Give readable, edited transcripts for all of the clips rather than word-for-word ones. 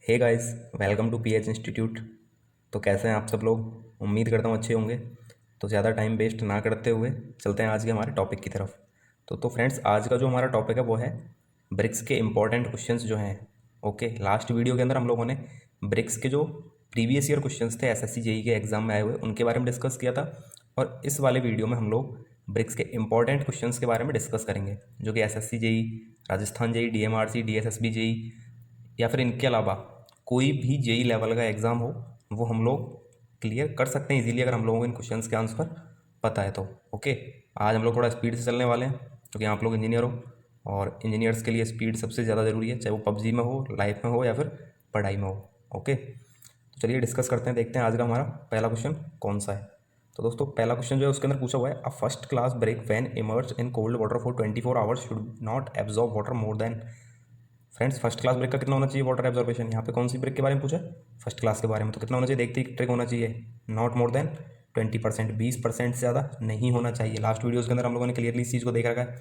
Hey guys, welcome to PH institute. तो कैसे हैं आप सब लोग? उम्मीद करता हूँ अच्छे होंगे। तो ज़्यादा टाइम वेस्ट ना करते हुए चलते हैं आज के हमारे टॉपिक की तरफ। तो फ्रेंड्स, आज का जो हमारा टॉपिक है वो है ब्रिक्स के इंपॉर्टेंट क्वेश्चंस जो हैं। ओके, लास्ट वीडियो के अंदर हम लोगों ने ब्रिक्स के जो प्रीवियस ईयर क्वेश्चंस थे एसएससी जेई के एग्जाम में आए हुए उनके बारे में डिस्कस किया था। और इस वाले वीडियो में हम लोग ब्रिक्स के इंपॉर्टेंट क्वेश्चंस के बारे में डिस्कस करेंगे, जो कि SSC JE, Rajasthan JE, DMRC, DSSB JE या फिर इनके अलावा कोई भी जेई लेवल का एग्ज़ाम हो वो हम लोग क्लियर कर सकते हैं इजीली, अगर हम लोगों को इन क्वेश्चंस के आंसर पता है तो। ओके, आज हम लोग थोड़ा स्पीड से चलने वाले हैं क्योंकि आप लोग इंजीनियर हो और इंजीनियर्स के लिए स्पीड सबसे ज़्यादा ज़रूरी है, चाहे वो पबजी में हो, लाइफ में हो या फिर पढ़ाई में हो। ओके, तो चलिए डिस्कस करते हैं, देखते हैं आज का हमारा पहला क्वेश्चन कौन सा है। तो दोस्तों, पहला क्वेश्चन जो है उसके अंदर पूछा हुआ है, a first class brick when immerse in cold water for 24 hours should not absorb water more than. Friends, first class brick का कितना होना चाहिए वाटर एब्जॉर्बेशन? यहाँ पे कौन सी ब्रेक के बारे में पूछा है? फर्स्ट क्लास के बारे में। तो कितना होना चाहिए? देखते ही ट्रिक होना चाहिए, नॉट मोर देन 20%, 20% से ज़्यादा नहीं होना चाहिए। लास्ट वीडियोज़ के अंदर हम लोगों ने क्लियरली इस चीज़ को देख रखा है।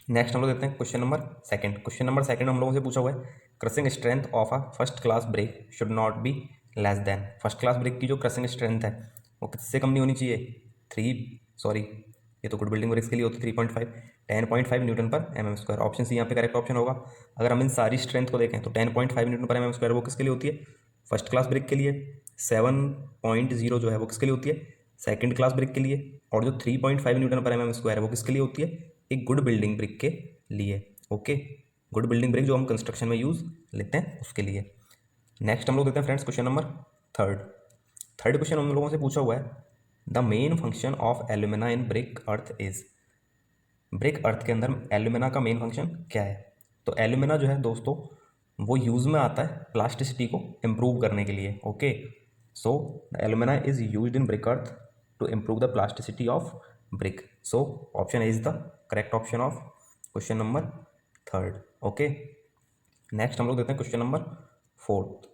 नेक्स्ट हम लोग देखते हैं question number second. Question number second हम लोगों से पूछा हुआ है, crushing strength of a first class brick should not be less than. First class brick की जो क्रसिंग स्ट्रेंथ है वो किससे कम नहीं होनी चाहिए? ये तो गुड बिल्डिंग ब्रिक्स के लिए होती है 3.5, 10.5 न्यूटन पर एम स्क्वायर। ऑप्शन सी यहाँ पे करेक्ट ऑप्शन होगा। अगर हम इन सारी स्ट्रेंथ को देखें तो 10.5 न्यूटन पर एम स्क्वायर वो किसके लिए होती है? फर्स्ट क्लास ब्रिक के लिए। 7.0 जो है वो किसके लिए होती है? सेकंड क्लास ब्रिक के लिए। और जो 3.5 न्यूटन पर एम स्क्वायर है वो किसके लिए होती है? एक गुड बिल्डिंग ब्रिक के लिए। ओके, गुड बिल्डिंग ब्रिक जो हम कंस्ट्रक्शन में यूज़ लेते हैं उसके लिए। नेक्स्ट हम लोग देते हैं friends question number third. Third question हम लोगों से पूछा हुआ है, the main function of alumina in brick earth is. Brick earth के अंदर एल्यूमिना का मेन फंक्शन क्या है? तो एल्यूमिना जो है दोस्तों वो यूज़ में आता है प्लास्टिसिटी को इम्प्रूव करने के लिए। Okay, so alumina is used in brick earth to improve the plasticity of brick. So option is the correct option of question number third. Okay, next हम लोग देते हैं question number fourth.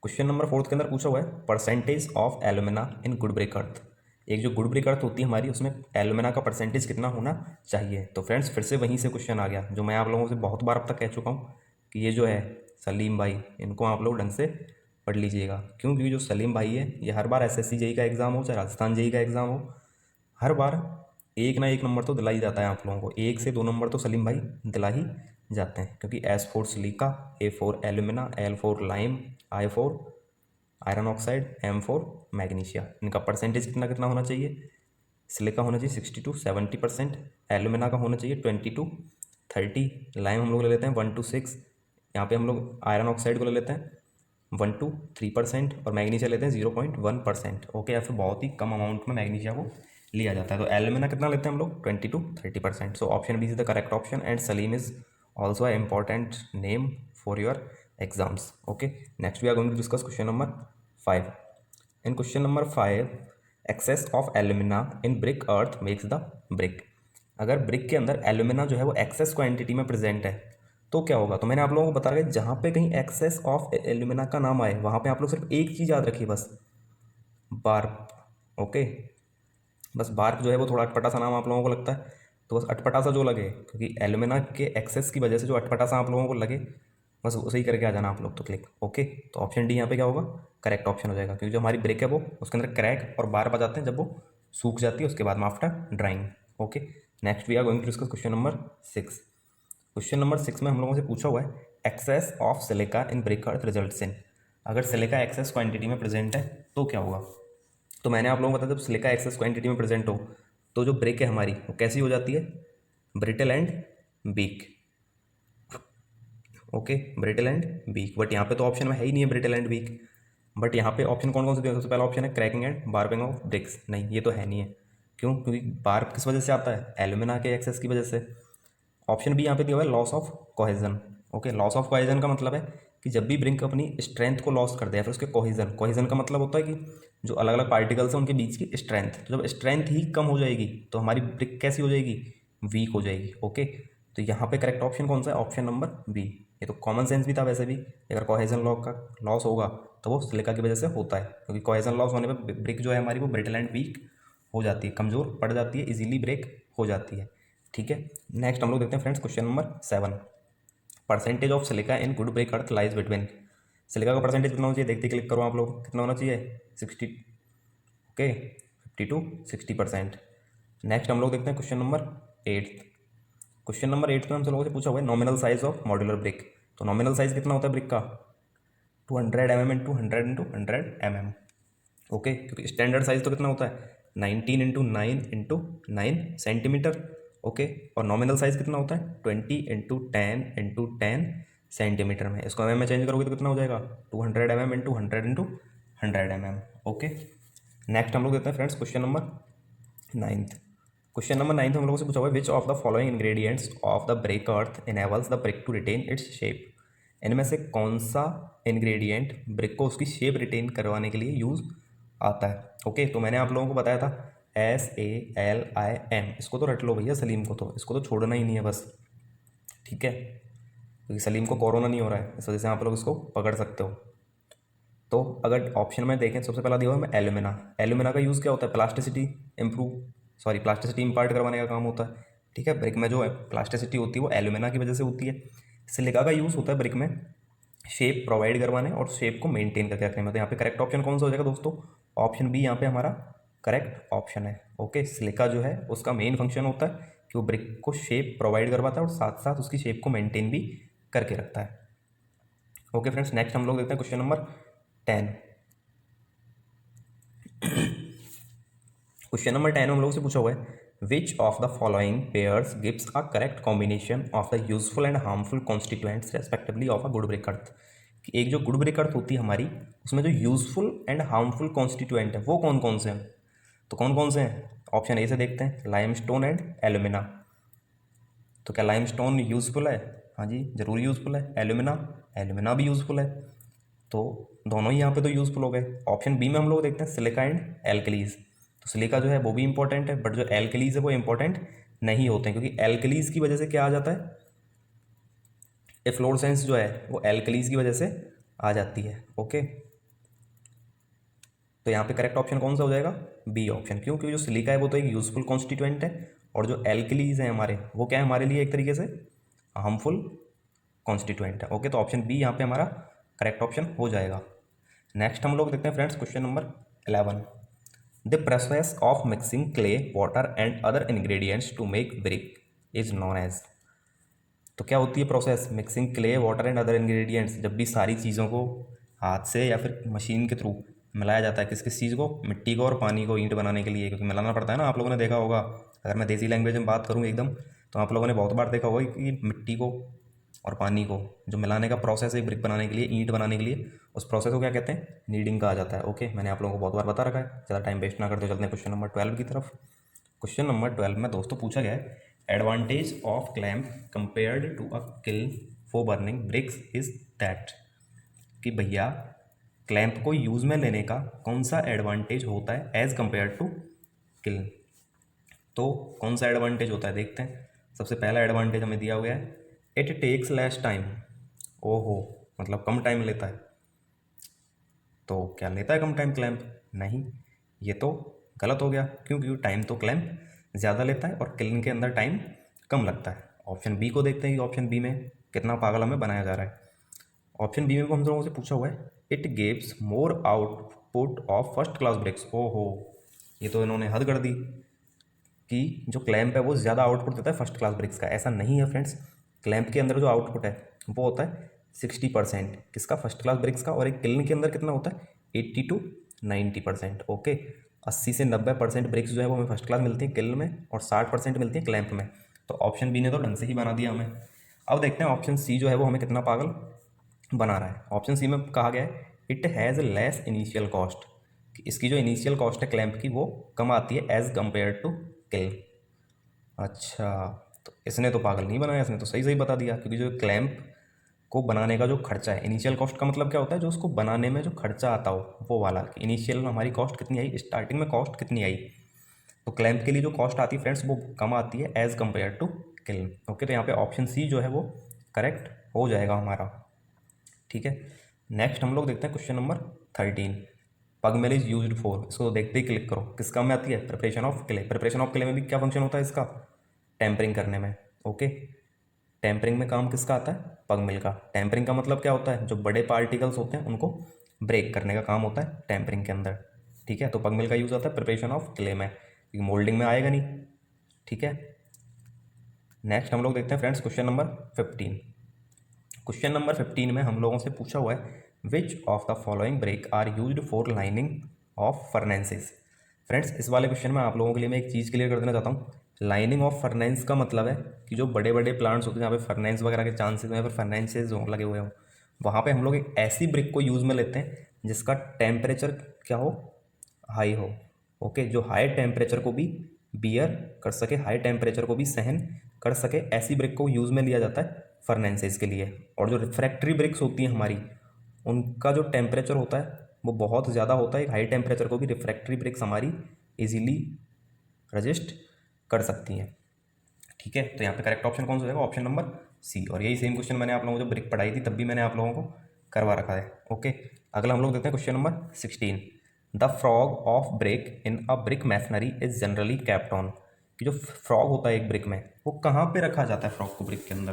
Question number fourth के अंदर पूछा हुआ है, percentage of alumina in good brick earth. एक जो गुड ब्रिक अर्थ होती है हमारी उसमें एल्यूमिना का परसेंटेज कितना होना चाहिए? तो फ्रेंड्स, फिर से वहीं से क्वेश्चन आ गया जो मैं आप लोगों से बहुत बार अब तक कह चुका हूँ कि ये जो है सलीम भाई, इनको आप लोग ढंग से पढ़ लीजिएगा। क्यों? क्योंकि जो सलीम भाई है ये हर बार एसएससी जेई का एग्ज़ाम हो चाहे राजस्थान जेई का एग्ज़ाम हो, हर बार एक ना एक नंबर तो दिला ही जाता है आप लोगों को। 1 से 2 नंबर तो सलीम भाई दिला ही जाते हैं, क्योंकि S four silica, A four alumina, L four lime, I four iron oxide, M four magnesia. इनका परसेंटेज कितना कितना होना चाहिए? सिलिका होना चाहिए 60 to 70%, एल्यूमिना का होना चाहिए 20 to 30, लाइम हम लोग ले लेते हैं 1 to 6, यहाँ पे हम लोग आयरन ऑक्साइड को ले लेते हैं 1 to 3% और मैग्नीशिया लेते हैं 0.1%। ओके, या फिर बहुत ही कम अमाउंट में मैग्नीशिया को लिया जाता है। तो एल्यूमिना कितना लेते हैं हम लोग? 20 to 30%। So option B is the correct option and Salim is also a important name for your exams. Okay, next we are going to discuss question number 5। In question number 5, excess of alumina in brick earth makes the brick. अगर brick के अंदर alumina जो है वो access quantity में present है तो क्या होगा? तो मैंने आप लोगों को बता रखा जहाँ पे कहीं एक्सेस ऑफ एल्यूमिना का नाम आए वहाँ पे आप लोग सिर्फ एक चीज़ याद रखिए, बस बार्प। ओके, बस बार्प जो है वो थोड़ा अटपटा सा नाम आप लोगों को लगता है, तो बस अटपटा सा जो लगे, क्योंकि एल्यूमिना के एक्सेस की वजह से जो अटपटा सा आप लोगों को लगे बस उसे ही करके आ जाना आप लोग तो क्लिक। ओके, तो ऑप्शन डी यहाँ पे क्या होगा? करेक्ट ऑप्शन हो जाएगा, क्योंकि जो हमारी ब्रेक है वो उसके अंदर क्रैक और बार आ जाते हैं जब वो सूख जाती है उसके बाद में after drying. Okay, next we are going to discuss question number 6। Question number 6 में हम लोगों से पूछा हुआ है, excess of silica in brick earth results in. अगर सिलिका एक्सेस क्वांटिटी में प्रेजेंट है तो क्या होगा? तो मैंने आप लोगों को बताया जब सिलिका एक्सेस क्वांटिटी में प्रेजेंट हो तो जो ब्रिक है हमारी वो कैसी हो जाती है? Brittle and weak. Okay, brittle and weak, but यहाँ पे तो ऑप्शन में है ही नहीं है ब्रिटल एंड वीक। बट यहाँ पे ऑप्शन कौन कौन से दिए? सबसे पहला ऑप्शन है क्रैकिंग एंड बार्पिंग ऑफ ब्रिक्स। नहीं, ये तो है नहीं है। क्यों? क्योंकि बार्प किस वजह से आता है? एल्यूमिना के एक्सेस की वजह से। ऑप्शन बी यहाँ पे दिया हुआ है loss of cohesion. Okay, loss of cohesion का मतलब है कि जब भी ब्रिक अपनी स्ट्रेंथ को लॉस कर दे या फिर उसके कोहेजन, कोहेजन का मतलब होता है कि जो अलग अलग पार्टिकल्स हैं उनके बीच की स्ट्रेंथ, तो जब स्ट्रेंथ ही कम हो जाएगी तो हमारी ब्रिक कैसी हो जाएगी? वीक हो जाएगी। ओके, तो यहाँ पे करेक्ट ऑप्शन कौन सा है? Option number B. ये तो कॉमन सेंस भी था वैसे भी, अगर कोहेजन लॉ का लॉस होगा तो वो सिलिका की वजह से होता है, क्योंकि कोहेजन लॉस होने पर ब्रिक जो है हमारी वो ब्रिटल एंड वीक हो जाती है, कमज़ोर पड़ जाती है, इजीली ब्रेक हो जाती है। ठीक है, नेक्स्ट हम लोग देखते हैं friends question number 7। Percentage of silica in good brick earth lies between, silica का परसेंटेज कितना होना चाहिए, देखते क्लिक करो आप लोग, कितना होना चाहिए 60, ओके 50 to 60%। नेक्स्ट हम लोग देखते हैं क्वेश्चन नंबर 8। क्वेश्चन नंबर 8 में हमसे लोगों से पूछा हुआ है nominal size of modular brick. तो नॉमिनल साइज कितना होता है ब्रिक का, 200 mm इंटू 100 mm, ओके, क्योंकि स्टैंडर्ड साइज तो कितना होता है 19 इंटू 9 ओके, और नॉमिनल साइज कितना होता है 20 इंटू 10 सेंटीमीटर में। इसको mm में चेंज करोगे तो कितना हो जाएगा 200 mm into 100 mm, okay. Next हम लोग देते हैं friends question number 9। Question number 9 हम लोगों से पूछा हुआ है which of the following ingredients of the brick earth enables the brick to retain its shape, इनमें से कौन सा इंग्रेडिएंट ब्रिक को उसकी शेप रिटेन करवाने के लिए यूज़ आता है, ओके। तो मैंने आप लोगों को बताया था SALIM, इसको तो रट लो भैया, सलीम को तो, इसको तो छोड़ना ही नहीं है बस, ठीक है, क्योंकि सलीम को कोरोना नहीं हो रहा है, इस वजह से आप लोग इसको पकड़ सकते हो। तो अगर ऑप्शन में देखें सबसे पहला दिया हुआ है एल्यूमिना। एल्यूमिना का यूज़ क्या होता है, प्लास्टिसिटी प्लास्टिसिटी इंपार्ट करवाने का काम होता है, ठीक है। ब्रिक में जो है प्लास्टिसिटी होती है वो एल्यूमिना की वजह से होती है। सिलिका का यूज़ होता है ब्रिक में शेप प्रोवाइड करवाने और शेप को मेंटेन करके रखने में। तो यहाँ पे करेक्ट ऑप्शन कौन सा हो जाएगा दोस्तों, ऑप्शन बी यहाँ पे हमारा करेक्ट ऑप्शन है, ओके। सिलिका जो है उसका मेन फंक्शन होता है कि वो ब्रिक को शेप प्रोवाइड करवाता है और साथ साथ उसकी शेप को मेंटेन भी करके रखता है, ओके फ्रेंड्स। नेक्स्ट हम लोग देखते हैं क्वेश्चन नंबर 10। क्वेश्चन नंबर 10 हम लोग से पूछा हुआ है which of the following pairs gives a correct combination of the useful and harmful constituents respectively of a good brick earth. कि एक जो गुड ब्रिक अर्थ होती है हमारी, उसमें जो यूजफुल एंड हार्मफुल कॉन्स्टिट्यूएंट है वो कौन कौन से हैं। तो कौन कौन से हैं, ऑप्शन ए से देखते हैं, लाइमस्टोन एंड एल्यूमिना। तो क्या लाइमस्टोन यूजफुल है, हाँ जी जरूर यूजफुल है। एल्यूमिना भी यूजफुल है, तो दोनों ही यहाँ पे तो यूजफुल हो गए। ऑप्शन बी में हम लोग देखते हैं सिलिका एंड एल्कलीज। तो सिलिका जो है वो भी इंपॉर्टेंट है, बट जो एल्कलीज है वो इंपॉर्टेंट नहीं होते हैं, क्योंकि एल्कलीज की वजह से क्या आ जाता है, एफ्लोरेसेंस जो है वो एल्कलीज की वजह से आ जाती है, ओके। तो यहाँ पे करेक्ट ऑप्शन कौन सा हो जाएगा, बी ऑप्शन। क्यों, क्योंकि जो सिलिका है वो तो एक यूजफुल कॉन्स्टिट्यूएंट है, और जो एल्कलीज हैं हमारे वो क्या है हमारे लिए एक तरीके से हार्मफुल कॉन्स्टिट्यूएंट है, ओके। तो ऑप्शन बी यहाँ पे हमारा करेक्ट ऑप्शन हो जाएगा। नेक्स्ट हम लोग देखते हैं friends question number 11। The process of mixing clay water and other ingredients to make brick is known as. तो क्या होती है process, mixing clay water and other ingredients, जब भी सारी चीज़ों को हाथ से या फिर मशीन के थ्रू मिलाया जाता है, किस किस चीज़ को, मिट्टी को और पानी को ईंट बनाने के लिए, क्योंकि मिलाना पड़ता है ना। आप लोगों ने देखा होगा, अगर मैं देसी लैंग्वेज में बात करूँ एकदम, तो आप लोगों ने बहुत बार देखा होगा कि मिट्टी को और पानी को जो मिलाने का प्रोसेस है ब्रिक बनाने के लिए, ईंट बनाने के लिए, उस प्रोसेस को क्या कहते हैं, नीडिंग कहा जाता है, ओके। मैंने आप लोगों को बहुत बार बता रखा है, ज़्यादा टाइम वेस्ट ना करते चलते हैं क्वेश्चन नंबर 12 की तरफ। क्वेश्चन नंबर 12 में दोस्तों पूछा गया है advantage of clamp compared to a kiln for burning bricks is that. कि भैया क्लैम्प को यूज़ में लेने का कौन सा एडवांटेज होता है एज़ कंपेयर टू किल्न। तो कौन सा एडवांटेज होता है देखते हैं। सबसे पहला एडवांटेज हमें दिया हुआ है इट टेक्स लेस टाइम। ओहो, मतलब कम टाइम लेता है। तो क्या लेता है कम टाइम क्लैम्प, नहीं, ये तो गलत हो गया। क्योंकि टाइम तो क्लैम्प ज़्यादा लेता है और किल्न के अंदर टाइम कम लगता है। ऑप्शन बी को देखते हैं कि ऑप्शन बी में कितना पागल हमें बनाया जा रहा है। ऑप्शन बी में हम लोगों से पूछा हुआ है it gives more output of first class BRICS. ओहो, ये तो इन्होंने हद कर दी कि जो क्लैम्प है वो ज़्यादा आउटपुट देता है फर्स्ट क्लास ब्रिक्स का। ऐसा नहीं है फ्रेंड्स, क्लैम्प के अंदर जो आउटपुट है वो होता है 60% किसका, फर्स्ट क्लास ब्रिक्स का। और एक किल्न के अंदर कितना होता है 80 to 90%, ओके। 80 से 90% ब्रिक्स जो है वो हमें फर्स्ट क्लास मिलती है किल्न में, और 60% मिलती है क्लैम्प में। तो ऑप्शन बी ने तो ढंग से ही बना दिया हमें। अब देखते हैं ऑप्शन सी जो है वो हमें कितना पागल बना रहा है। ऑप्शन सी में कहा गया है it has less initial cost, कि इसकी जो इनिशियल कॉस्ट है क्लैम्प की वो कम आती है एज़ कम्पेयर टू किल्न। अच्छा, तो इसने तो पागल नहीं बनाया, इसने तो सही सही बता दिया। क्योंकि जो क्लैम्प को बनाने का जो खर्चा है, इनिशियल कॉस्ट का मतलब क्या होता है, जो उसको बनाने में जो खर्चा आता हो वो वाला, कि इनिशियल में हमारी कॉस्ट कितनी आई, स्टार्टिंग में कॉस्ट कितनी आई। तो क्लैम्प के लिए जो कॉस्ट आती है फ्रेंड्स वो कम आती है as compare to kiln, okay. तो यहाँ पे ऑप्शन सी जो है वो करेक्ट हो जाएगा हमारा, ठीक है। नेक्स्ट हम लोग देखते हैं question number 13। Pugmill is used for, इसको तो देखते ही क्लिक करो, किस काम में आती है, preparation of clay. Preparation of clay में भी क्या फंक्शन होता है इसका, टेम्परिंग करने में, ओके। टेम्परिंग में काम किसका आता है? पग मिल का। टेम्परिंग का मतलब क्या होता है? जो बड़े पार्टिकल्स होते हैं उनको ब्रेक करने का काम होता है टेम्परिंग के अंदर। ठीक है, तो पग मिल का यूज़ होता है प्रिपरेशन ऑफ क्ले में, क्योंकि मोल्डिंग में आएगा नहीं। ठीक है, नेक्स्ट हम लोग देखते हैं friends question number 15। Question number 15 में हम लोगों से पूछा हुआ है which of the following brick are used for lining of furnaces. Friends इस वाले क्वेश्चन में आप लोगों के लिए मैं एक चीज़ क्लियर कर देना चाहता हूँ। लाइनिंग ऑफ फर्नेंस का मतलब है कि जो बड़े बड़े प्लांट्स होते हैं जहाँ पे फर्नेंस वगैरह के चांसेस हैं, फिर फर्नेंसेज लगे हुए हों, वहाँ पे हम लोग एक ऐसी ब्रिक को यूज़ में लेते हैं जिसका टेम्परेचर क्या हो? हाई हो। ओके, जो हाई टेम्परेचर को भी बियर कर सके, हाई टेम्परेचर को भी सहन कर सके, ऐसी ब्रिक को यूज़ में लिया जाता है फर्नेंसेस के लिए। और जो रिफ्रैक्टरी ब्रिक्स होती हैं हमारी, उनका जो टेम्परेचर होता है वो बहुत ज़्यादा होता है। एक हाई टेम्परेचर को भी रिफ्रैक्टरी ब्रिक्स हमारी इजीली रजिस्ट कर सकती हैं। ठीक है, तो यहाँ पे करेक्ट ऑप्शन कौन सा हो जाएगा? Option number C. और यही सेम क्वेश्चन मैंने आप लोगों को जब ब्रिक पढ़ाई थी तब भी मैंने आप लोगों को करवा रखा है। ओके, अगला हम लोग देखते हैं question number 16। The frog of brick in a brick masonry is generally kept on. कि जो फ्रॉग होता है एक ब्रिक में, वो कहाँ पे रखा जाता है फ्रॉग को ब्रिक के अंदर?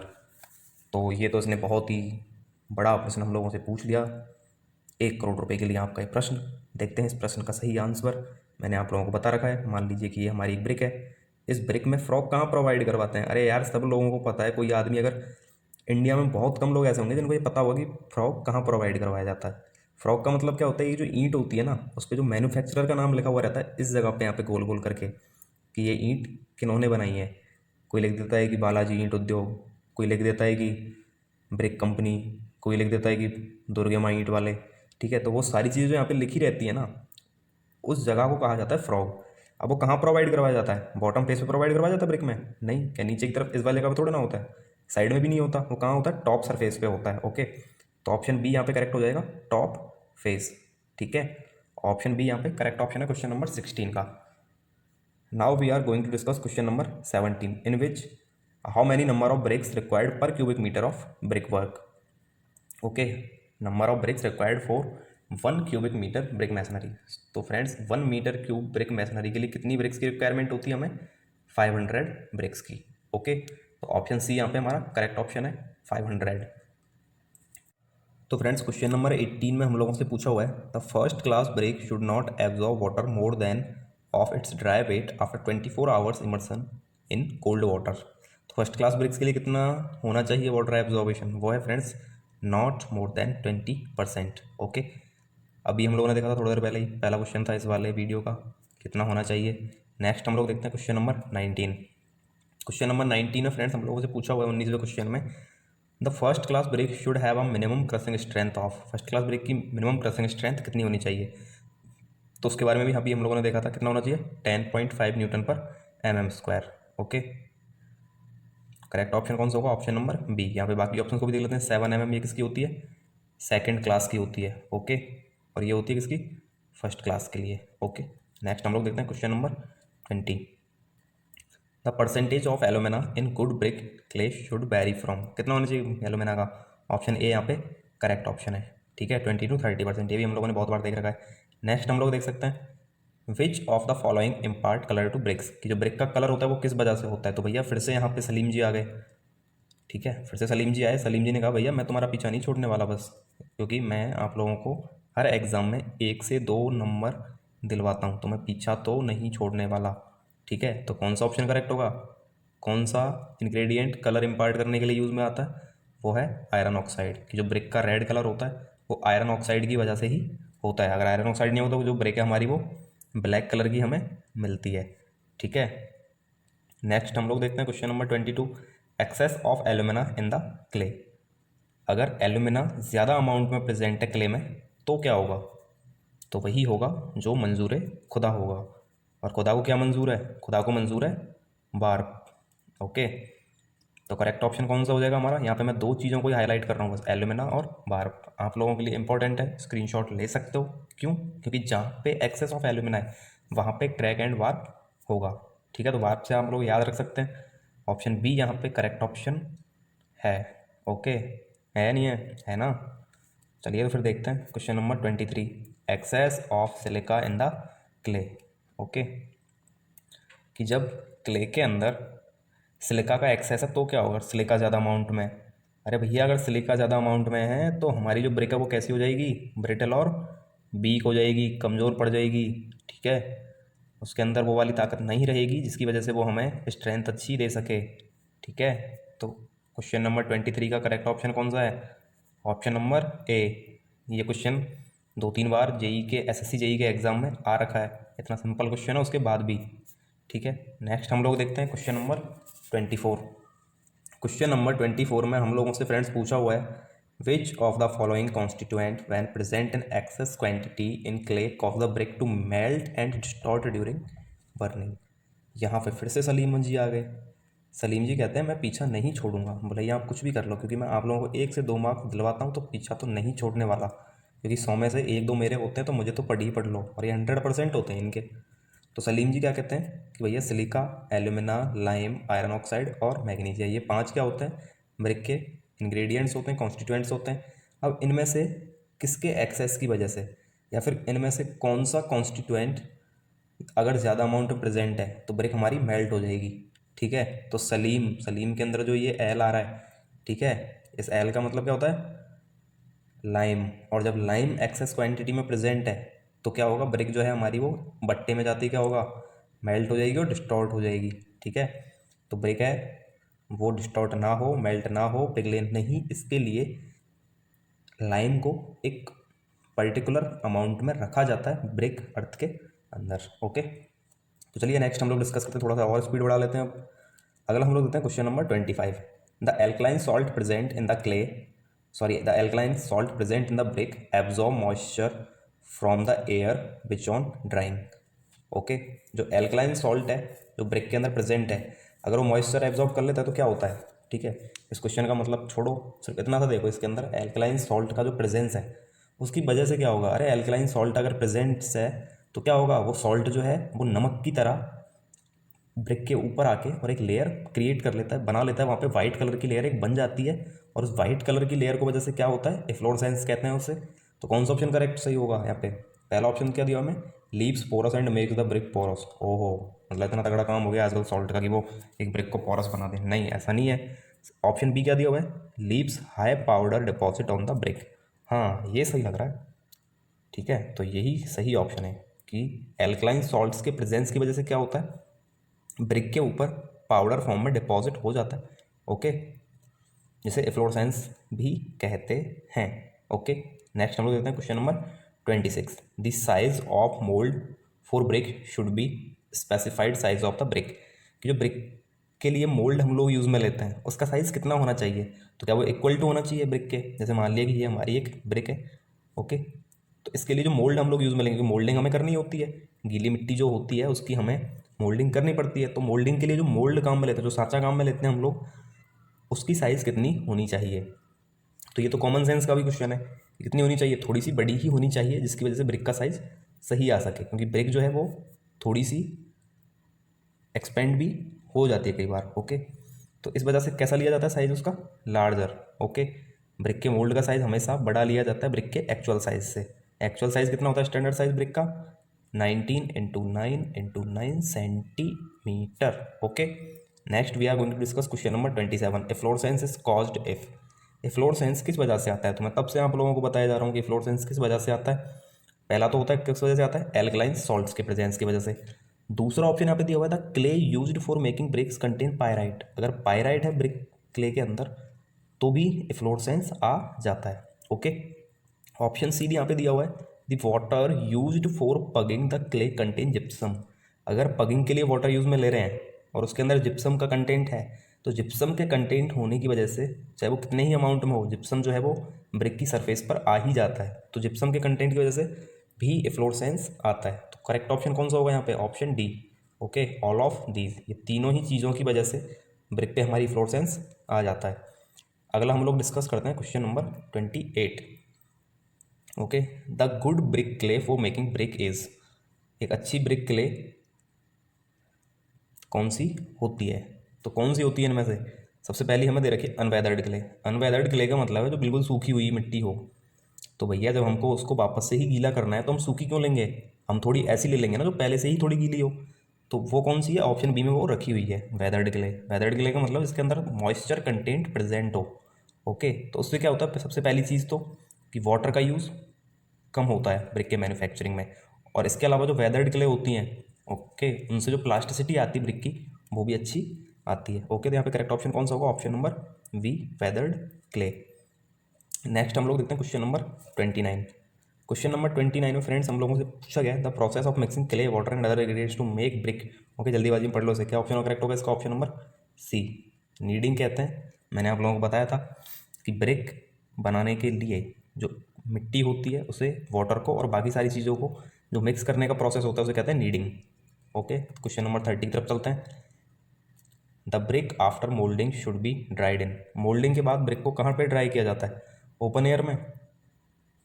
तो ये तो इसने बहुत ही बड़ा प्रश्न हम लोगों से पूछ लिया। 1 करोड़ रुपए के लिए आपका ये प्रश्न। देखते हैं इस प्रश्न का सही आंसर। मैंने आप लोगों को बता रखा है, मान लीजिए कि ये हमारी एक ब्रिक है। इस ब्रिक में फ्रॉग कहाँ प्रोवाइड करवाते हैं? अरे यार, सब लोगों को पता है। कोई आदमी, अगर इंडिया में बहुत कम लोग ऐसे होंगे जिनको ये पता होगा कि फ्रॉग कहाँ प्रोवाइड करवाया जाता है। फ्रॉग का मतलब क्या होता है? ये जो ईंट होती है ना, उस पर जो मैन्युफैक्चरर का नाम लिखा हुआ रहता है इस जगह पे, यहाँ पे गोल गोल करके, कि ये ईंट किन्होंने बनाई है। कोई लिख देता है कि बालाजी ईंट उद्योग, कोई लिख देता है कि ब्रिक कंपनी, कोई लिख देता है कि दुर्गे माँ ईंट वाले। ठीक है, तो वो सारी चीज़ें जो यहाँ पे लिखी रहती है ना, उस जगह को कहा जाता है फ्रॉग। अब वो कहाँ प्रोवाइड करवाया जाता है? बॉटम फेस पे प्रोवाइड करवाया जाता है ब्रिक में? नहीं। क्या नीचे की तरफ इस वाले का थोड़ा ना होता है? साइड में भी नहीं होता। वो कहाँ होता है? टॉप सरफेस पे होता है। ओके, तो ऑप्शन बी यहाँ पे करेक्ट हो जाएगा, टॉप फेस। ठीक है, ऑप्शन बी यहाँ पे करेक्ट ऑप्शन है क्वेश्चन नंबर 16 का। Now we are going to discuss question number 17 in which how many number of bricks required per cubic metre of brick work. Okay, number of bricks required for 1 cubic metre brick masonry. तो friends 1 metre cube brick masonry के लिए कितनी BRICS की requirement होती है हमें? 500 BRICS की। Okay, तो ऑप्शन सी यहाँ पे हमारा करेक्ट ऑप्शन है, 500। तो फ्रेंड्स क्वेश्चन नंबर 18 में हम लोगों से पूछा हुआ है the first class brick should not absorb water more than of its dry weight after 24 hours immersion in cold water. तो फर्स्ट क्लास ब्रिक्स के लिए कितना होना चाहिए वाटर एब्जॉर्बेशन? वो है friends not more than 20%। Okay, अभी हम लोगों ने देखा था थोड़ी देर पहले ही, पहला क्वेश्चन था इस वाले वीडियो का, कितना होना चाहिए। नेक्स्ट हम लोग देखते हैं क्वेश्चन नंबर 19। क्वेश्चन नंबर 19 में फ्रेंड्स हम लोगों से पूछा हुआ है 19वें क्वेश्चन में the first class brick should have a minimum crushing strength of. First class brick की मिनिमम क्रशिंग स्ट्रेंथ कितनी होनी चाहिए? तो उसके बारे में भी अभी हम लोगों ने देखा था, कितना होना चाहिए? 10.5 न्यूटन पर mm²। ओके, करेक्ट ऑप्शन कौन सा होगा? Option number B. यहाँ पे बाकी ऑप्शन को भी देख लेते हैं। 7 mm ये किसकी होती है? सेकेंड क्लास की होती है। ओके, और ये होती है किसकी? फर्स्ट क्लास के लिए। ओके, नेक्स्ट हम लोग देखते हैं question number 20। The percentage of alumina in good brick clay should very from. कितना होना चाहिए एलुमिना का? ऑप्शन ए यहाँ पे करेक्ट ऑप्शन है। ठीक है, 20 to 30%। ये भी हम लोगों ने बहुत बार देख रखा है। नेक्स्ट हम लोग देख सकते हैं which of the following impart colour to bricks. कि जो ब्रिक का कलर होता है वो किस वजह से होता है? तो भैया फिर से यहाँ पे सलीम जी आ गए। ठीक है, फिर से सलीम जी आए। सलीम जी ने कहा भैया मैं तुम्हारा पीछा नहीं छोड़ने वाला बस, क्योंकि मैं आप लोगों को हर एग्ज़ाम में 1 से 2 नंबर दिलवाता हूँ, तो मैं पीछा तो नहीं छोड़ने वाला। ठीक है, तो कौन सा ऑप्शन करेक्ट होगा? कौन सा इंग्रेडिएंट कलर इम्पार्ट करने के लिए यूज़ में आता है? वो है आयरन ऑक्साइड। कि जो ब्रिक का रेड कलर होता है वो आयरन ऑक्साइड की वजह से ही होता है। अगर आयरन ऑक्साइड नहीं होता तो जो ब्रिक है हमारी वो ब्लैक कलर की हमें मिलती है। ठीक है, नेक्स्ट हम लोग देखते हैं question number 22। Excess of alumina in the clay. अगर एल्यूमिना ज़्यादा अमाउंट में प्रेजेंट है क्ले में तो क्या होगा? तो वही होगा जो मंजूर खुदा होगा। और खुदा को क्या मंजूर है? खुदा को मंजूर है वार्प। ओके, तो करेक्ट ऑप्शन कौन सा हो जाएगा हमारा? यहाँ पे मैं 2 चीज़ों को ही हाईलाइट कर रहा हूँ बस, एल्यूमिना और वार्प। आप लोगों के लिए इंपॉर्टेंट है, स्क्रीनशॉट ले सकते हो। क्यों? क्योंकि जहाँ पे एक्सेस ऑफ एल्यूमिना है वहाँ पे ड्रैग एंड वार्प होगा। ठीक है, तो वार्प से आप लोग याद रख सकते हैं। ऑप्शन बी यहाँ पे करेक्ट ऑप्शन है। ओके, है नहीं है? है ना? चलिए तो फिर देखते हैं question number 23। Excess of silica in the clay. Okay, कि जब क्ले के अंदर सिलिका का एक्सेस है तो क्या होगा, सिलिका ज़्यादा अमाउंट में। अरे भैया अगर सिलिका ज़्यादा अमाउंट में है तो हमारी जो ब्रिक है वो कैसी हो जाएगी, ब्रिटल और वीक हो जाएगी, कमज़ोर पड़ जाएगी। ठीक है, उसके अंदर वो वाली ताकत नहीं रहेगी जिसकी वजह से वो हमें स्ट्रेंथ अच्छी दे सके। ठीक है, तो क्वेश्चन नंबर 23 का करेक्ट ऑप्शन कौन सा है, ऑप्शन नंबर ए। ये क्वेश्चन 2-3 बार जेई के एसएससी जेई के एग्ज़ाम में आ रखा है, इतना सिंपल क्वेश्चन है उसके बाद भी। ठीक है, नेक्स्ट हम लोग देखते हैं क्वेश्चन नंबर 24। क्वेश्चन नंबर 24 में हम लोगों से फ्रेंड्स पूछा हुआ है, which of the following constituent when present in excess quantity in clay cause the brick to melt and distort during burning. यहाँ पे फिर से सलीम जी आ गए। सलीम जी कहते हैं मैं पीछा नहीं छोड़ूंगा। भैया आप कुछ भी कर लो, क्योंकि मैं आप लोगों को 1 से 2 मार्क्स दिलवाता हूँ तो पीछा तो नहीं छोड़ने वाला, क्योंकि 100 में से 1-2 मेरे होते हैं तो मुझे तो पढ़ ही पढ़ लो, और ये 100% होते हैं इनके। तो सलीम जी क्या कहते हैं कि भैया silica, alumina, lime, iron oxide और मैग्नीशिया, ये 5 क्या होते हैं, ब्रिक के इंग्रेडिएंट्स होते हैं, कॉन्स्टिट्यूएंट्स होते हैं। अब इनमें से किसके एक्सेस की वजह से, या फिर इनमें से कौन सा कॉन्स्टिट्यूएंट अगर ज़्यादा अमाउंट में प्रेजेंट है तो ब्रिक हमारी मेल्ट हो जाएगी। ठीक है, तो सलीम, सलीम के अंदर जो ये एल आ रहा है, ठीक है, इस एल का मतलब क्या होता है, लाइम। और जब लाइम एक्सेस क्वांटिटी में प्रेजेंट है तो क्या होगा, ब्रिक जो है हमारी वो बट्टे में जाती क्या होगा, मेल्ट हो जाएगी और डिस्टॉर्ट हो जाएगी। ठीक है, तो ब्रिक है वो डिस्टॉर्ट ना हो, मेल्ट ना हो, पिघले नहीं, इसके लिए लाइम को एक पर्टिकुलर अमाउंट में रखा जाता है ब्रिक अर्थ के अंदर। ओके, तो चलिए नेक्स्ट हम लोग डिस्कस करते हैं, थोड़ा सा और स्पीड बढ़ा लेते हैं अब। अगला हम लोग देखते हैं question number 25। The alkaline salt present in the clay, sorry the alkaline salt present in the brick absorb moisture from the air which on drawing. Okay, जो एल्कलाइन सॉल्ट है जो ब्रिक के अंदर प्रेजेंट है, अगर वो मॉइस्चर एब्जॉर्ब कर लेता है तो क्या होता है। ठीक है, इस क्वेश्चन का मतलब छोड़ो, सिर्फ इतना सा देखो, इसके अंदर एल्कलाइन सॉल्ट का जो प्रेजेंस है उसकी वजह से क्या होगा। अरे एल्कलाइन सॉल्ट अगर प्रेजेंट्स है तो क्या होगा, वो सॉल्ट जो है वो नमक की तरह ब्रिक के ऊपर आके और एक लेयर क्रिएट कर लेता है, बना लेता है, वहाँ पे वाइट कलर की लेयर एक बन जाती है, और उस वाइट कलर की लेयर को वजह से क्या होता है, एफ्लोरेसेंस कहते हैं उसे। तो कौन सा ऑप्शन करेक्ट सही होगा यहाँ पे, पहला ऑप्शन क्या दिया हमें, leaves porous and make the brick porous. ओहो, मतलब इतना तगड़ा काम हो गया आजकल सॉल्ट का कि वो एक ब्रिक को पोरस बना दे, नहीं ऐसा नहीं है। ऑप्शन बी क्या दिया हुआ है, leaves high powder deposit on the brick. हाँ ये सही लग रहा है। ठीक है, तो यही सही ऑप्शन है कि एल्कलाइन सॉल्ट्स के प्रेजेंस की वजह से क्या होता है, ब्रिक के ऊपर पाउडर फॉर्म में डिपॉजिट हो जाता है। ओके, जिसे एफ्लोरेसेंस भी कहते हैं। ओके, नेक्स्ट हम लोग देखते हैं question number 26। The size of mould for brick should be specified size of the brick, कि जो ब्रिक के लिए मोल्ड हम लोग यूज़ में लेते हैं उसका साइज़ कितना होना चाहिए, तो क्या वो इक्वल टू होना चाहिए ब्रिक के, जैसे मान लिया कि ये हमारी एक ब्रिक है। ओके, तो इसके लिए जो मोल्ड हम लोग यूज़ में लेंगे, मोल्डिंग हमें करनी होती है, गीली मिट्टी जो होती है उसकी हमें मोल्डिंग करनी पड़ती है, तो मोल्डिंग के लिए जो मोल्ड काम में लेते हैं, जो सांचा काम में लेते हैं हम लोग, उसकी साइज़ कितनी होनी चाहिए। तो ये तो कॉमन सेंस का भी क्वेश्चन है, कितनी होनी चाहिए, थोड़ी सी बड़ी ही होनी चाहिए जिसकी वजह से ब्रिक का साइज़ सही आ सके, क्योंकि ब्रिक जो है वो थोड़ी सी एक्सपेंड भी हो जाती है कई बार। ओके, तो इस वजह से कैसा लिया जाता है साइज़ उसका, लार्जर। ओके, ब्रिक के मोल्ड का साइज़ हमेशा बड़ा लिया जाता है ब्रिक के एक्चुअल साइज़ से। एक्चुअल साइज़ कितना होता है स्टैंडर्ड साइज़ ब्रिक का, 19 × 9 × 9 centimetre. Okay, next we are going to discuss question number 27। Efflorescence is caused if, efflorescence किस वजह से आता है, तो मैं तब से आप लोगों को बताया जा रहा हूँ कि एफ्लोरेसेंस किस वजह से आता है। पहला तो होता है किस वजह से आता है, एल्कलाइन सॉल्ट्स के प्रेजेंस की वजह से। दूसरा ऑप्शन यहाँ पे दिया हुआ था, clay used for making bricks contain pyrite, अगर पायराइट है ब्रिक क्ले के अंदर तो भी एफ्लोरेसेंस आ जाता है। ओके, ऑप्शन सी भी यहाँ पे दिया हुआ है, the water used for pugging the clay contain gypsum, अगर पगिंग के लिए वाटर यूज़ में ले रहे हैं और उसके अंदर जिप्सम का कंटेंट है, तो जिप्सम के कंटेंट होने की वजह से चाहे वो कितने ही अमाउंट में हो, जिप्सम जो है वो ब्रिक की सरफेस पर आ ही जाता है, तो जिप्सम के कंटेंट की वजह से भी एफ्लोरेसेंस आता है। तो करेक्ट ऑप्शन कौन सा होगा यहाँ पे, option D. Okay, all of these, ये तीनों ही चीज़ों की वजह से ब्रिक पे हमारी एफ्लोरेसेंस आ जाता है। अगला हम लोग डिस्कस करते हैं question number 28। Okay, the good brick clay for making brick is, एक अच्छी ब्रिक क्ले कौन सी होती है, तो कौन सी होती है इनमें से, सबसे पहली हमें दे रखी है अनवेदर्ड क्ले। अनवेदर्ड क्ले का मतलब है जो बिल्कुल सूखी हुई मिट्टी हो। तो भैया जब हमको उसको वापस से ही गीला करना है तो हम सूखी क्यों लेंगे, हम थोड़ी ऐसी ले लेंगे ना जो पहले से ही थोड़ी गीली हो। तो वो कौन सी है, ऑप्शन बी में वो रखी हुई है, वेदर्ड क्ले। वेदर्ड क्ले का मतलब इसके अंदर मॉइस्चर कंटेंट प्रेजेंट हो। ओके, तो उससे क्या होता है, सबसे पहली चीज़ तो कि वाटर का यूज़ कम होता है ब्रिक के मैन्युफैक्चरिंग में, और इसके अलावा जो वेदर्ड क्ले होती हैं, ओके, उनसे जो प्लास्टिसिटी आती है ब्रिक की वो भी अच्छी आती है। ओके, तो यहाँ पे करेक्ट ऑप्शन कौन सा होगा, option number B, weathered clay. Next हम लोग देखते हैं क्वेश्चन नंबर 29। क्वेश्चन नंबर 29 में फ्रेंड्स हम लोगों से पूछा गया है the process of mixing clay water and other ingredients to make brick. Okay, जल्दीबाजी में पढ़ लो इसे, क्या ऑप्शन करेक्ट होगा इसका, ऑप्शन नंबर सी, नीडिंग कहते हैं। मैंने आप लोगों को बताया था कि ब्रिक बनाने के लिए जो मिट्टी होती है उसे, वाटर को और बाकी सारी चीज़ों को जो मिक्स करने का प्रोसेस होता है उसे कहते हैं नीडिंग। ओके, क्वेश्चन नंबर 30 की तरफ चलते हैं। The brick after moulding should be dried in. Moulding के बाद ब्रिक को कहाँ पे ड्राई किया जाता है, ओपन एयर में।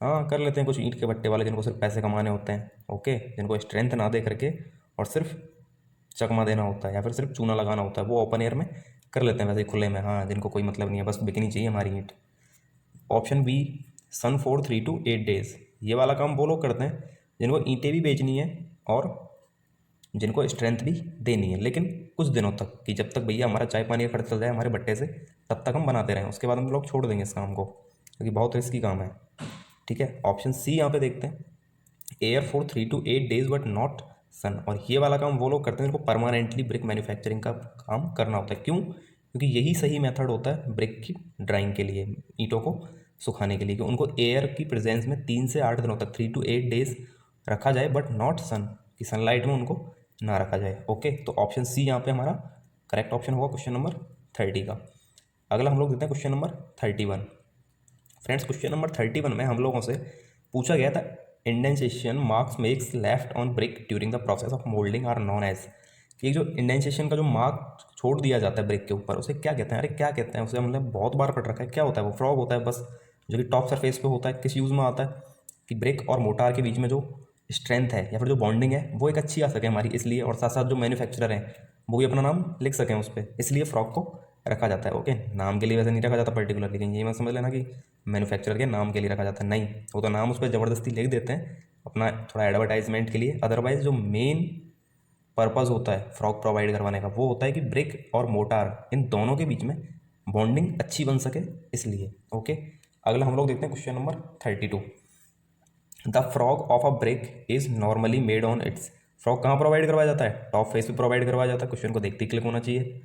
हाँ, कर लेते हैं कुछ ईंट के भट्टे वाले जिनको सिर्फ पैसे कमाने होते हैं। ओके, जिनको स्ट्रेंथ ना दे करके और सिर्फ चकमा देना होता है या फिर सिर्फ चूना लगाना होता है, वो ओपन एयर में कर लेते हैं, वैसे ही खुले में। हाँ, जिनको कोई मतलब नहीं है, बस बिकनी चाहिए हमारी ईंट। Option B, sun for 3 to 8 days। ये वाला काम वो लोग करते हैं जिनको ईंटें भी बेचनी है और जिनको स्ट्रेंथ भी देनी है, लेकिन कुछ दिनों तक, कि जब तक भैया हमारा चाय पानी का खर्च चल जाए हमारे भट्टे से, तब तक हम बनाते रहें, उसके बाद हम लोग छोड़ देंगे इस काम को, क्योंकि बहुत रिस्की काम है। ठीक है, ऑप्शन सी यहाँ पे देखते हैं, air for 3 to 8 days but not sun. और ये वाला काम वो लोग करते हैं जिनको परमानेंटली ब्रिक मैन्युफैक्चरिंग का काम करना होता है। क्यों, क्योंकि यही सही मेथड होता है ब्रिक की ड्राइंग के लिए, ईंटों को सुखाने के लिए, कि उनको एयर की प्रेजेंस में 3 से 8 दिनों तक, 3 to 8 days रखा जाए, बट नॉट सन, कि सनलाइट में उनको ना रखा जाए। ओके, तो ऑप्शन सी यहाँ पे हमारा करेक्ट ऑप्शन होगा क्वेश्चन नंबर 30 का। अगला हम लोग देखते हैं question number 31। Friends, question number 31 में हम लोगों से पूछा गया था indentation marks makes left on brick during the process of moulding are known as. कि जो इंडेंसेशन का जो मार्क छोड़ दिया जाता है ब्रिक के ऊपर, उसे क्या कहते हैं, अरे क्या कहते हैं उसे, हमने बहुत बार पढ़ रखा है, क्या होता है वो, फ्रॉग होता है बस, जो कि टॉप सरफेस पे होता है। किस यूज़ में आता है, कि ब्रिक और मोटार के बीच में जो स्ट्रेंथ है या फिर जो बॉन्डिंग है वो एक अच्छी आ सके हमारी, इसलिए, और साथ साथ जो मैन्युफैक्चरर हैं वो भी अपना नाम लिख सकें उस पर, इसलिए फ्रॉग को रखा जाता है। ओके, नाम के लिए वैसे नहीं रखा जाता पर्टिकुलर, लेकिन ये मत समझ लेना कि मैन्युफैक्चरर के नाम के लिए रखा जाता है, नहीं, वो तो नाम उस पर ज़बरदस्ती लिख देते हैं अपना थोड़ा एडवर्टाइजमेंट के लिए। अदरवाइज जो मेन पर्पज़ होता है फ्रॉग प्रोवाइड करवाने का, वो होता है कि ब्रिक और मोटार इन दोनों के बीच में बॉन्डिंग अच्छी बन सके, इसलिए। ओके, अगला हम लोग देखते हैं question number 32। The frog of a brick is normally made on it's. Frog कहाँ प्रोवाइड करवाया जाता है, टॉप फेस पे प्रोवाइड करवाया जाता है, क्वेश्चन को देखते ही क्लिक होना चाहिए।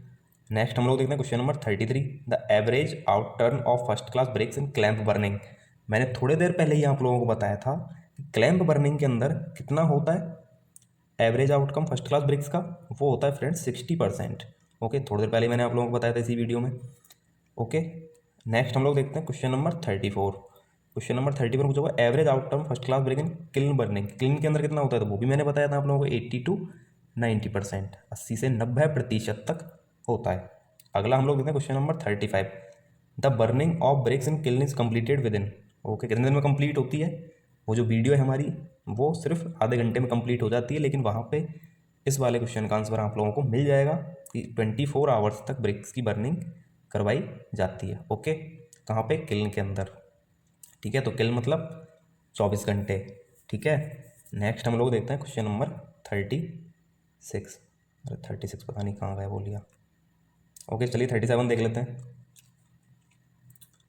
नेक्स्ट हम लोग देखते हैं question number 33। The average out turn of first class bricks in clamp burning. मैंने थोड़ी देर पहले ही आप लोगों को बताया था कि क्लैंप बर्निंग के अंदर कितना होता है average outcome first class BRICS का, वो होता है फ्रेंड्स 60%। ओके, थोड़ी देर पहले मैंने आप लोगों को बताया था इसी वीडियो में। ओके, नेक्स्ट हम लोग देखते हैं क्वेश्चन नंबर 34। क्वेश्चन नंबर 30 पर पूछा हुआ average outcome first class brick in kiln burning. Kiln के अंदर कितना होता है, तो वो भी मैंने बताया था आप लोगों को 80 to 90%, 80 से 90% तक होता है। अगला हम लोग देखते हैं question number 35। The burning of bricks in kiln is completed within. Okay, कितने दिन में कंप्लीट होती है, वो जो वीडियो है हमारी वो सिर्फ आधे घंटे में कंप्लीट हो जाती है, लेकिन वहाँ पे इस वाले क्वेश्चन का आंसर आप लोगों को मिल जाएगा कि 24 आवर्स तक ब्रिक्स की बर्निंग करवाई जाती है। ओके, कहाँ पे, किल्न के अंदर। ठीक है, तो किल्न मतलब 24 घंटे। ठीक है, नेक्स्ट हम लोग देखते हैं क्वेश्चन नंबर 36। अरे 36 पता नहीं कहाँ गया, बोलिए। ओके, चलिए 37 देख लेते हैं।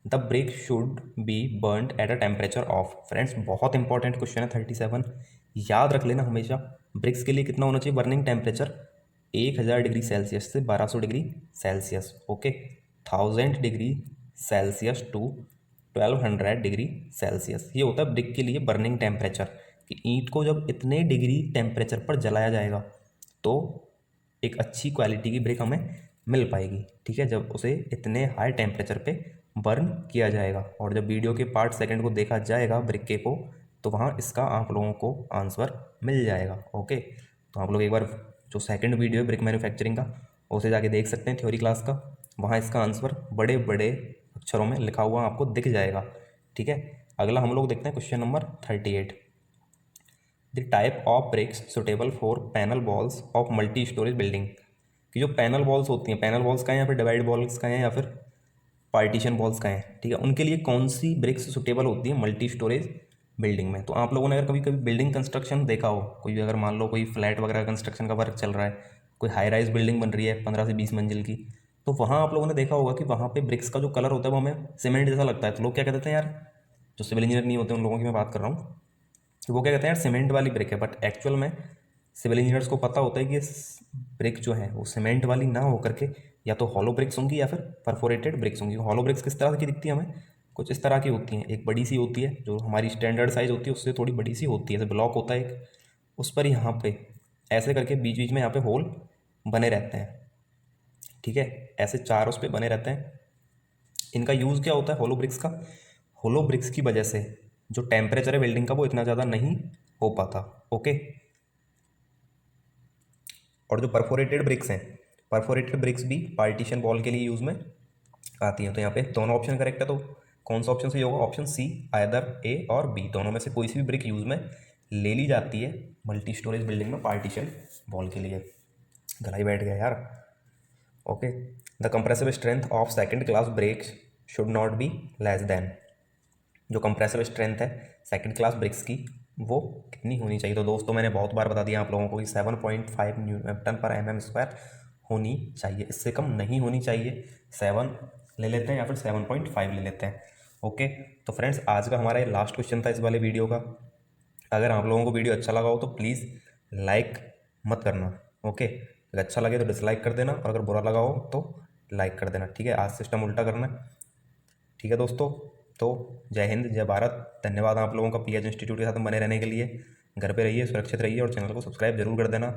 The brick should be burned at a temperature of. Friends, बहुत इंपॉर्टेंट क्वेश्चन है 37, याद रख लेना हमेशा। ब्रिक्स के लिए कितना होना चाहिए बर्निंग टेम्परेचर, 1000 डिग्री सेल्सियस से 1200 degree Celsius. Okay, 1000 degree Celsius to 1200 degree Celsius, ये होता है ब्रिक के लिए बर्निंग टेम्परेचर। कि ईंट को जब इतने डिग्री टेम्परेचर पर जलाया जाएगा तो एक अच्छी क्वालिटी की ब्रिक हमें मिल पाएगी। ठीक है, जब उसे इतने हाई टेम्परेचर पे बर्न किया जाएगा, और जब वीडियो के पार्ट सेकंड को देखा जाएगा ब्रिक के को, तो वहाँ इसका आप लोगों को आंसर मिल जाएगा। ओके, तो आप लोग एक बार जो सेकंड वीडियो है ब्रिक मैन्युफैक्चरिंग का, उसे जाके देख सकते हैं थ्योरी क्लास का, वहाँ इसका आंसर बड़े बड़े अक्षरों में लिखा हुआ आपको दिख जाएगा। ठीक है, अगला हम लोग देखते हैं question number 38। The type of BRICS suitable for panel walls of multi storage building. कि जो पैनल वॉल्स होती हैं, पैनल वॉल्स का है या फिर डिवाइड वॉल्स का है या फिर पार्टीशन वॉल्स का है, ठीक है, उनके लिए कौन सी ब्रिक्स सुटेबल होती है मल्टी स्टोरेज बिल्डिंग में। तो आप लोगों ने अगर कभी कभी बिल्डिंग कंस्ट्रक्शन देखा हो, कोई भी अगर मान लो कोई फ्लैट वगैरह कंस्ट्रक्शन का वर्क चल रहा है, कोई हाई राइज बिल्डिंग बन रही है 15 से 20 मंजिल की, तो वहाँ आप लोगों ने देखा होगा कि वहाँ पे ब्रिक्स का जो कलर होता है वो हमें सीमेंट जैसा लगता है। तो लोग क्या कहते हैं यार, जो सिविल इंजीनियर नहीं होते उन लोगों की मैं बात कर रहा हूँ, कि वो क्या कहते हैं यार सीमेंट वाली ब्रिक है। बट एक्चुअल में सिविल इंजीनियर्स को पता होता है कि ब्रिक जो है वो सीमेंट वाली ना होकर के या तो हॉलो ब्रिक्स होंगी या फिर परफोरेटेड ब्रिक्स होंगी। हॉलो ब्रिक्स किस तरह की दिखती है हमें, कुछ इस तरह की होती हैं, एक बड़ी सी होती है जो हमारी स्टैंडर्ड साइज होती है उससे थोड़ी बड़ी सी होती है, जैसे ब्लॉक होता है एक, उस पर यहाँ पे ऐसे करके बीच बीच में यहाँ पे होल बने रहते हैं। ठीक है, ऐसे चार उस पे बने रहते हैं। इनका यूज़ क्या होता है होलो ब्रिक्स का, होलो ब्रिक्स की वजह से जो टेम्परेचर है बिल्डिंग का वो इतना ज़्यादा नहीं हो पाता। ओके, और जो परफोरेटेड ब्रिक्स हैं, परफोरेटेड ब्रिक्स भी पार्टीशन वॉल के लिए यूज़ में आती हैं। तो यहाँ पे दोनों ऑप्शन करेक्ट है, तो कौन सा ऑप्शन सही होगा, ऑप्शन सी, आइदर ए और बी, दोनों में से कोई सी भी ब्रिक यूज़ में ले ली जाती है मल्टी स्टोरेज बिल्डिंग में पार्टीशन वॉल के लिए। गला ही बैठ गया यार। Okay, the compressive strength of second class BRICS should not be less then, जो कंप्रेसिव स्ट्रेंथ है सेकंड क्लास ब्रिक्स की वो कितनी होनी चाहिए। तो दोस्तों मैंने बहुत बार बता दिया आप लोगों को कि 7.5 न्यूटन पर mm स्क्वायर होनी चाहिए, इससे कम नहीं होनी चाहिए। 7 ले लेते हैं या फिर 7.5 ले लेते हैं। ओके, तो फ्रेंड्स आज का हमारा ये लास्ट क्वेश्चन था इस वाले वीडियो का। अगर आप लोगों को वीडियो अच्छा लगा हो तो प्लीज़ लाइक मत करना। ओके, अगर अच्छा लगे तो डिसलाइक कर देना, और अगर बुरा लगा हो तो लाइक कर देना। ठीक है, आज सिस्टम उल्टा करना है। ठीक है दोस्तों, तो जय हिंद जय भारत। धन्यवाद आप लोगों का पीएच इंस्टीट्यूट के साथ बने रहने के लिए। घर पे रहिए, सुरक्षित रहिए और चैनल को सब्सक्राइब जरूर कर देना।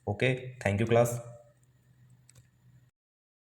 Okay, thank you class.